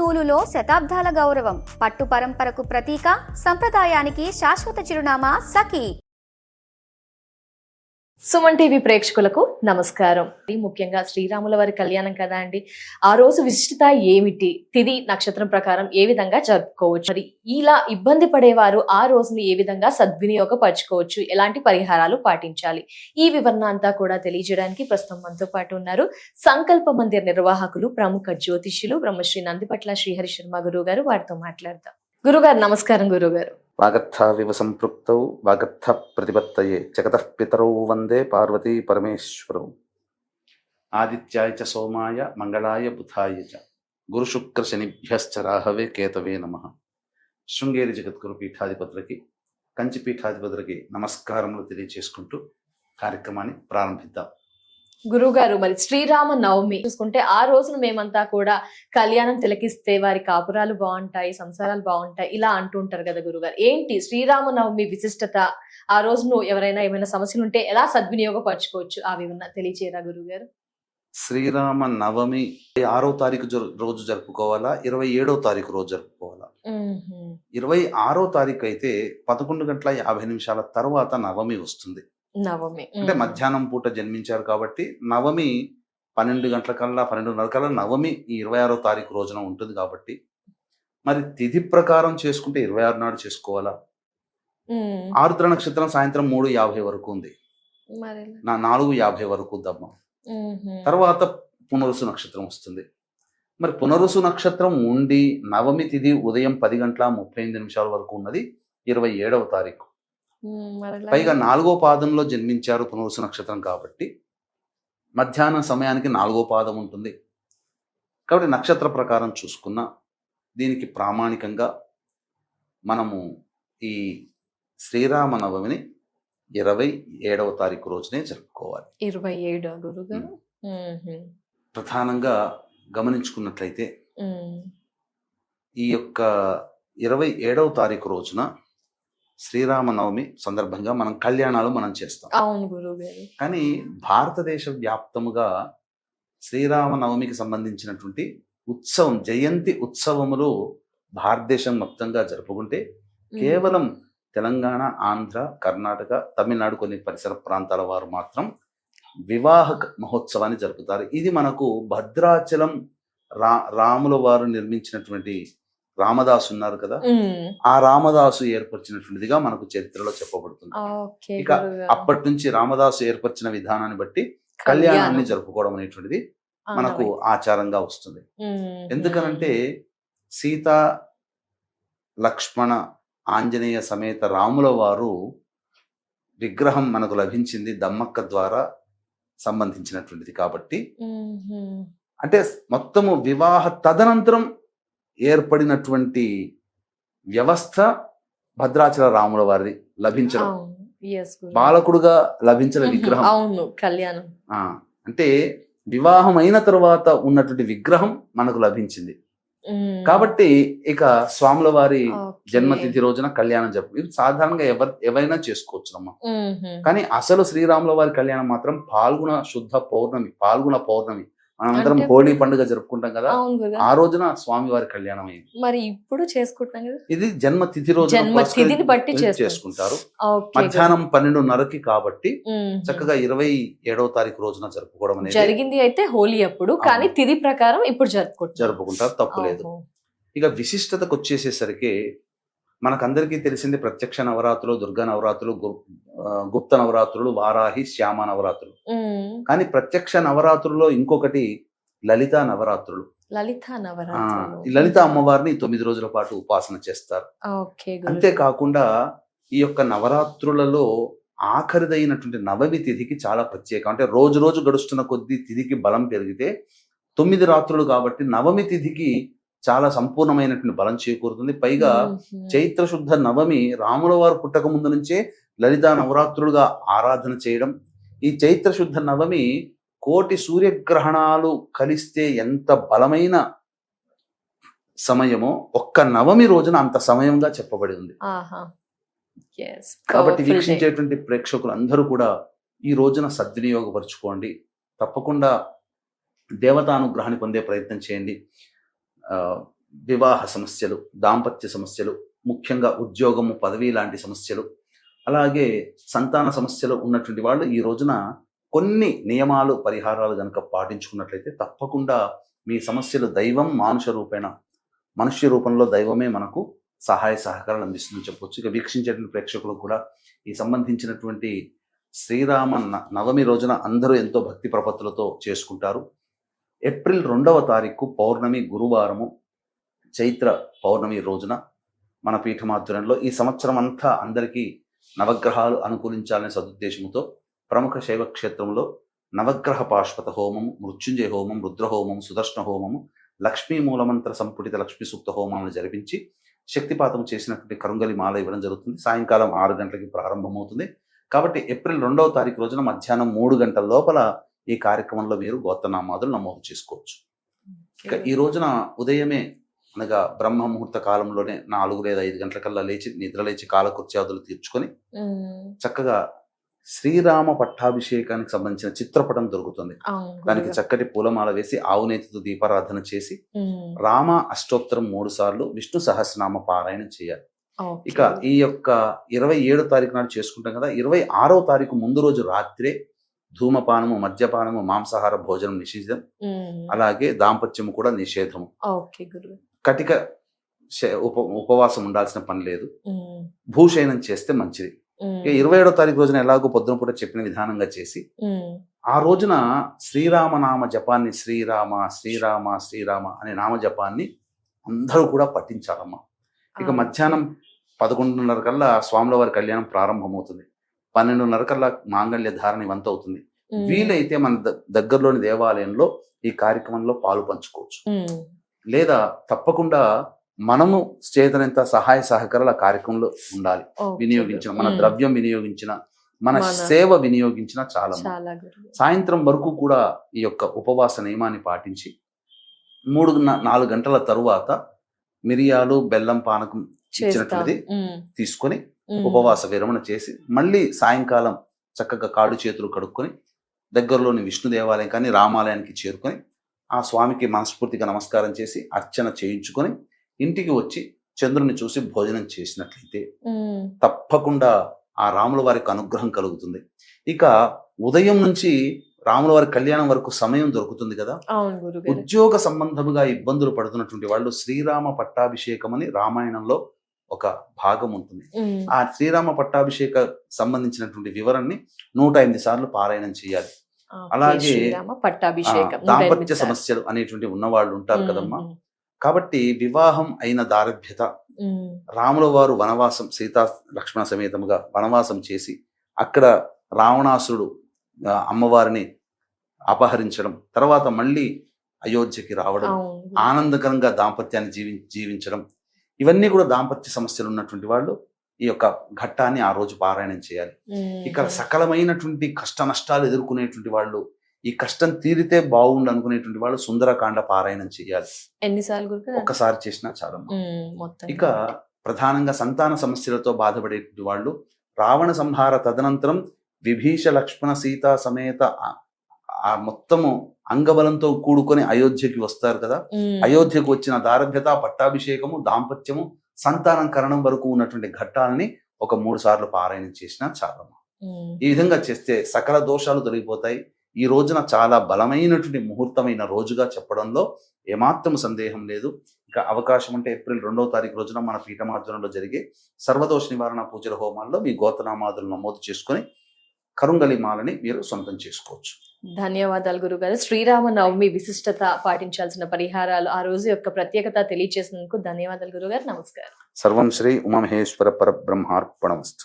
నూలులో శతాబ్దాల గౌరవం, పట్టు పరంపరకు ప్రతీక, సంప్రదాయానికి శాశ్వత చిరునామా సఖీ. సుమన్ టీవీ ప్రేక్షకులకు నమస్కారం. ముఖ్యంగా శ్రీరాముల వారి కళ్యాణం కదా అండి. ఆ రోజు విశిష్టత ఏమిటి, తిథి నక్షత్రం ప్రకారం ఏ విధంగా జరుపుకోవచ్చు, మరి ఇలా ఇబ్బంది పడేవారు ఆ రోజుని ఏ విధంగా సద్వినియోగపరచుకోవచ్చు, ఎలాంటి పరిహారాలు పాటించాలి, ఈ వివరణ అంతా కూడా తెలియజేయడానికి ప్రస్తుతం మనతో పాటు ఉన్నారు సంకల్ప మందిర్ నిర్వాహకులు, ప్రముఖ జ్యోతిష్యులు బ్రహ్మశ్రీ నందిపట్ల శ్రీహరి శర్మ గురువు గారు. వారితో మాట్లాడదాం. గురుగారు నమస్కారం. గురుగారు, వాగర్థావివ సంపృక్తౌ వాగర్థ ప్రతిపత్తయే జగతః పితరౌ వందే పార్వతీ పరమేశ్వరౌ. ఆదిత్యాయ చ సోమాయ మంగళాయ బుధాయ చ గురు శుక్ర శనిభ్యశ్చ రాహవే కేతవే నమః. శృంగేరి జగద్గురు పీఠాధిపతులకి, కంచి పీఠాధిపతులకి నమస్కారములు తెలియజేసుకుంటూ కార్యక్రమాన్ని ప్రారంభిద్దాం. గురుగారు, మరి శ్రీరామ నవమి చూసుకుంటే ఆ రోజున మేమంతా కూడా కళ్యాణం తిలకిస్తే వారి కాపురాలు బాగుంటాయి, సంసారాలు బాగుంటాయి ఇలా అంటుంటారు కదా గురుగారు. ఏంటి శ్రీరామ నవమి విశిష్టత? ఆ రోజును ఎవరైనా ఏమైనా సమస్యలు ఉంటే ఎలా సద్వినియోగపరచుకోవచ్చు, ఆ వివరణ తెలియచేయరా గురుగారు? శ్రీరామ నవమి 6వ తారీఖు రోజు జరుపుకోవాలా, 27వ తారీఖు రోజు జరుపుకోవాలా? 26వ తారీఖు అయితే 11:50 తర్వాత నవమి వస్తుంది. నవమి అంటే మధ్యాహ్నం పూట జన్మించారు కాబట్టి నవమి 12 గంటలకల్లా 12:30 కల్లా నవమి ఈ 26వ తారీఖు రోజున ఉంటుంది కాబట్టి మరి తిథి ప్రకారం చేసుకుంటే 26 నాడు చేసుకోవాలా? ఆరుద్ర నక్షత్రం సాయంత్రం 3:50 వరకు ఉంది, 4:50 వరకు దమ్మ. తర్వాత పునరుసు నక్షత్రం వస్తుంది. మరి పునరుసు నక్షత్రం ఉండి నవమి తిథి ఉదయం 10:38 వరకు ఉన్నది 27వ తారీఖు. పైగా 4వ పాదంలో జన్మించారు పునరుసు నక్షత్రం కాబట్టి మధ్యాహ్నం సమయానికి 4వ పాదం ఉంటుంది. కాబట్టి నక్షత్ర ప్రకారం చూసుకున్న దీనికి ప్రామాణికంగా మనము ఈ శ్రీరామ నవమిని 27వ తారీఖు రోజునే జరుపుకోవాలి. 27 గురుగారు. ప్రధానంగా గమనించుకున్నట్లయితే ఈ యొక్క 27వ తారీఖు రోజున శ్రీరామనవమి సందర్భంగా కళ్యాణాలు చేస్తాం. అవును గురుగారు. కానీ భారతదేశ వ్యాప్తముగా శ్రీరామనవమికి సంబంధించినటువంటి ఉత్సవం, జయంతి ఉత్సవములు భారతదేశం మొత్తంగా జరుపుకుంటే కేవలం తెలంగాణ, ఆంధ్ర, కర్ణాటక, తమిళనాడు కొన్ని పరిసర ప్రాంతాల వారు మాత్రం వివాహ మహోత్సవాన్ని జరుపుతారు. ఇది మనకు భద్రాచలం రాముల వారు నిర్మించినటువంటి రామదాసు ఉన్నారు కదా, ఆ రామదాసు ఏర్పరిచినటువంటిదిగా మనకు చరిత్రలో చెప్పబడుతుంది. ఇక అప్పటి నుంచి రామదాసు ఏర్పరిచిన విధానాన్ని బట్టి కళ్యాణాన్ని జరుపుకోవడం అనేటువంటిది మనకు ఆచారంగా వస్తుంది. ఎందుకనంటే సీత, లక్ష్మణ, ఆంజనేయ సమేత రాముల వారు విగ్రహం మనకు లభించింది దమ్మక్క ద్వారా సంబంధించినటువంటిది కాబట్టి, అంటే మొత్తము వివాహ తదనంతరం ఏర్పడినటువంటి వ్యవస్థ భద్రాచల రాముల వారిది లభించడం, బాలకుడుగా లభించిన విగ్రహం కళ్యాణం. అంటే వివాహం అయిన తర్వాత ఉన్నటువంటి విగ్రహం మనకు లభించింది కాబట్టి ఇక స్వాముల వారి జన్మతిథి రోజున కళ్యాణం జరుపు. ఇది సాధారణంగా ఎవరైనా చేసుకోవచ్చు అమ్మ. కానీ అసలు శ్రీరాముల వారి కళ్యాణం మాత్రం పాల్గొన శుద్ధ పౌర్ణమి, పాల్గొన పౌర్ణమి మనందరం హోలీ పండుగ జరుపుకుంటాం కదా, ఆ రోజున స్వామి వారి కళ్యాణం అయింది. మరి ఇప్పుడు చేసుకుంటాం కదా, ఇది జన్మతిథి రోజు బట్టి చేసుకుంటారు. మధ్యాహ్నం 12:30కి కాబట్టి చక్కగా 27వ తారీఖు రోజున జరుపుకోవడం అనేది జరిగింది. అయితే హోలీ అప్పుడు, కానీ తిథి ప్రకారం ఇప్పుడు జరుపుకుంటారు, తప్పులేదు. ఇక విశిష్టతకు వచ్చేసేసరికి మనకందరికీ తెలిసింది ప్రత్యక్ష నవరాత్రులు, దుర్గా నవరాత్రులు, గుప్త నవరాత్రులు, వారాహి, శ్యామ నవరాత్రులు. కానీ ప్రత్యక్ష నవరాత్రుల్లో ఇంకొకటి లలితా నవరాత్రులు. లలిత అమ్మవారిని 9 రోజుల పాటు ఉపాసన చేస్తారు. అంతేకాకుండా ఈ యొక్క నవరాత్రులలో ఆఖరిదైనటువంటి నవమి తిథికి చాలా ప్రత్యేకం. అంటే రోజు రోజు గడుస్తున్న కొద్దీ తిథికి బలం పెరిగితే 9 రాత్రులు కాబట్టి నవమి తిథికి చాలా సంపూర్ణమైనటువంటి బలం చేకూరుతుంది. పైగా చైత్ర శుద్ధ నవమి రాముల వారు పుట్టక ముందు నుంచే లలితా నవరాత్రులుగా ఆరాధన చేయడం. ఈ చైత్ర శుద్ధ నవమి కోటి సూర్యగ్రహణాలు కలిస్తే ఎంత బలమైన సమయమో ఒక్క నవమి రోజున అంత సమయంగా చెప్పబడి ఉంది. కాబట్టి వీక్షించేటువంటి ప్రేక్షకులు అందరూ కూడా ఈ రోజున సద్వినియోగపరచుకోండి. తప్పకుండా దేవతానుగ్రహాన్ని పొందే ప్రయత్నం చేయండి. వివాహ సమస్యలు, దాంపత్య సమస్యలు, ముఖ్యంగా ఉద్యోగము, పదవి లాంటి సమస్యలు, అలాగే సంతాన సమస్యలు ఉన్నటువంటి వాళ్ళు ఈ రోజున కొన్ని నియమాలు, పరిహారాలు కనుక పాటించుకున్నట్లయితే తప్పకుండా మీ సమస్యలు దైవం మనుష్య రూపంలో దైవమే మనకు సహాయ సహకారాలు అందిస్తుందని చెప్పొచ్చు. ఇక వీక్షించేటువంటి ప్రేక్షకులకు కూడా ఈ సంబంధించినటువంటి శ్రీరామ నవమి రోజున అందరూ ఎంతో భక్తి ప్రపత్తులతో చేసుకుంటారు. ఏప్రిల్ 2వ తారీఖు పౌర్ణమి గురువారము, చైత్ర పౌర్ణమి రోజున మన పీఠమాధ్వర్యంలో ఈ సంవత్సరం అంతా అందరికీ నవగ్రహాలు అనుకూలించాలనే సదుద్దేశంతో ప్రముఖ శైవ క్షేత్రంలో నవగ్రహ పాశ్వత హోమము, మృత్యుంజయ హోమం, రుద్రహోమం, సుదర్శన హోమము, లక్ష్మీ మూలమంత్ర సంపుటిత లక్ష్మీ సూక్త హోమాలను జరిపించి శక్తిపాతం చేసినటువంటి కరుంగలి మాల ఇవ్వడం జరుగుతుంది. సాయంకాలం 6 గంటలకి ప్రారంభమవుతుంది. కాబట్టి ఏప్రిల్ 2వ తారీఖు రోజున మధ్యాహ్నం 3 గంటల లోపల ఈ కార్యక్రమంలో మీరు గోత్రనామాదులు నమోదు చేసుకోవచ్చు. ఇక ఈ రోజున ఉదయమే అనగా బ్రహ్మ ముహూర్త కాలంలోనే 4 లేదా 5 గంటలకల్లా నిద్రలేచి కాలకృత్యాదులు తీర్చుకొని చక్కగా శ్రీరామ పట్టాభిషేకానికి సంబంధించిన చిత్రపటం దొరుకుతుంది. దానికి చక్కటి పూలమాల వేసి ఆవునేతితో దీపారాధన చేసి రామ అష్టోత్తరం 3 సార్లు, విష్ణు సహస్రనామ పారాయణం చేయాలి. ఇక ఈ యొక్క 27వ తారీఖు నాడు చేసుకుంటాం కదా, 26వ తారీఖు ముందు రోజు రాత్రే ధూమపానము, మద్యపానము, మాంసాహార భోజనం నిషేధం, అలాగే దాంపత్యము కూడా నిషేధము. కటిక ఉపవాసం ఉండాల్సిన పని లేదు. భూషయనం చేస్తే మంచిది. 27వ తారీఖు రోజున ఎలాగో పొద్దున పూట చెప్పిన విధానంగా చేసి ఆ రోజున శ్రీరామనామ జపాన్ని, శ్రీరామ శ్రీరామ శ్రీరామ అనే నామ జపాన్ని అందరూ కూడా పఠించాలమ్మా. ఇక మధ్యాహ్నం 11:30 కల్లా స్వాముల వారి కళ్యాణం ప్రారంభమవుతుంది. 12:30 కల్లా మాంగళ్య ధారణ ఇవంతా అవుతుంది. వీలైతే మన దగ్గరలోని దేవాలయంలో ఈ కార్యక్రమంలో పాలు పంచుకోవచ్చు. లేదా తప్పకుండా మనము చేతనంత సహాయ సహకారాలు ఆ కార్యక్రమంలో ఉండాలి. వినియోగించిన మన ద్రవ్యం వినియోగించిన, మన సేవ వినియోగించిన చాలా. సాయంత్రం వరకు కూడా ఈ యొక్క ఉపవాస నియమాన్ని పాటించి 3-4 గంటల తరువాత మిరియాలు, బెల్లం పానకం ఇచ్చినటువంటిది తీసుకొని ఉపవాస విరమణ చేసి మళ్ళీ సాయంకాలం చక్కగా కాళ్ళు చేతులు కడుక్కొని దగ్గరలోని విష్ణు దేవాలయం కానీ రామాలయానికి చేరుకొని ఆ స్వామికి మనస్ఫూర్తిగా నమస్కారం చేసి అర్చన చేయించుకొని ఇంటికి వచ్చి చంద్రుని చూసి భోజనం చేసినట్లయితే తప్పకుండా ఆ రాముల వారికి అనుగ్రహం కలుగుతుంది. ఇక ఉదయం నుంచి రాముల వారి కళ్యాణం వరకు సమయం దొరుకుతుంది కదా. ఉద్యోగ సంబంధముగా ఇబ్బందులు పడుతున్నటువంటి వాళ్ళు శ్రీరామ పట్టాభిషేకం అని రామాయణంలో ఒక భాగం ఉంటుంది. ఆ శ్రీరామ పట్టాభిషేక సంబంధించినటువంటి వివరాన్ని 108 సార్లు పారాయణం చేయాలి. అలాగే దాంపత్య సమస్యలు అనేటువంటి ఉన్నవాళ్ళు ఉంటారు కదమ్మా. కాబట్టి వివాహం అయిన దారభ్యత, రాముల వారు వనవాసం సీతా లక్ష్మణ సమేతముగా వనవాసం చేసి అక్కడ రావణాసురుడు అమ్మవారిని అపహరించడం, తర్వాత మళ్ళీ అయోధ్యకి రావడం, ఆనందకరంగా దాంపత్యాన్ని జీవించడం, ఇవన్నీ కూడా దాంపత్య సమస్యలు ఉన్నటువంటి వాళ్ళు ఈ యొక్క ఘట్టాన్ని ఆ రోజు పారాయణం చేయాలి. ఇక్కడ సకలమైనటువంటి కష్ట నష్టాలు ఎదుర్కొనేటువంటి వాళ్ళు, ఈ కష్టం తీరితే బాగుండు అనుకునేటువంటి వాళ్ళు సుందరకాండ పారాయణం చేయాలి. ఎన్నిసార్లు? ఒక్కసారి చేసినా చాలా. ఇక ప్రధానంగా సంతాన సమస్యలతో బాధపడేటువంటి వాళ్ళు రావణ సంహార తదనంతరం విభీష లక్ష్మణ సీతా సమేత ఆ మొత్తము అంగబలంతో కూడుకొని అయోధ్యకి వస్తారు కదా. అయోధ్యకు వచ్చిన దారభ్యత, పట్టాభిషేకము, దాంపత్యము, సంతానం కరణం వరకు ఉన్నటువంటి ఘట్టాలని ఒక 3 సార్లు పారాయణం చేసినా చాలా. ఈ విధంగా చేస్తే సకల దోషాలు తొలగిపోతాయి. ఈ రోజున చాలా బలమైనటువంటి ముహూర్తమైన రోజుగా చెప్పడంలో ఏమాత్రం సందేహం లేదు. ఇక అవకాశం ఉంటే ఏప్రిల్ 2వ తారీఖు రోజున మన పీఠమాధ్వర్యంలో జరిగే సర్వదోష నివారణ పూజల హోమాల్లో మీ గోత్రనామాదులు నమోదు చేసుకొని కరుంగలి మాలని మీరు సొంతం చేసుకోవచ్చు. ధన్యవాదాలు గురుగారు. శ్రీరామ నవమి విశిష్టత, పాటించాల్సిన పరిహారాలు, ఆ రోజు యొక్క ప్రత్యేకత తెలియజేసినందుకు ధన్యవాదాలు గురుగారు. నమస్కారం. సర్వం శ్రీ ఉమామహేశ్వర పరబ్రహ్మార్పణమస్తు.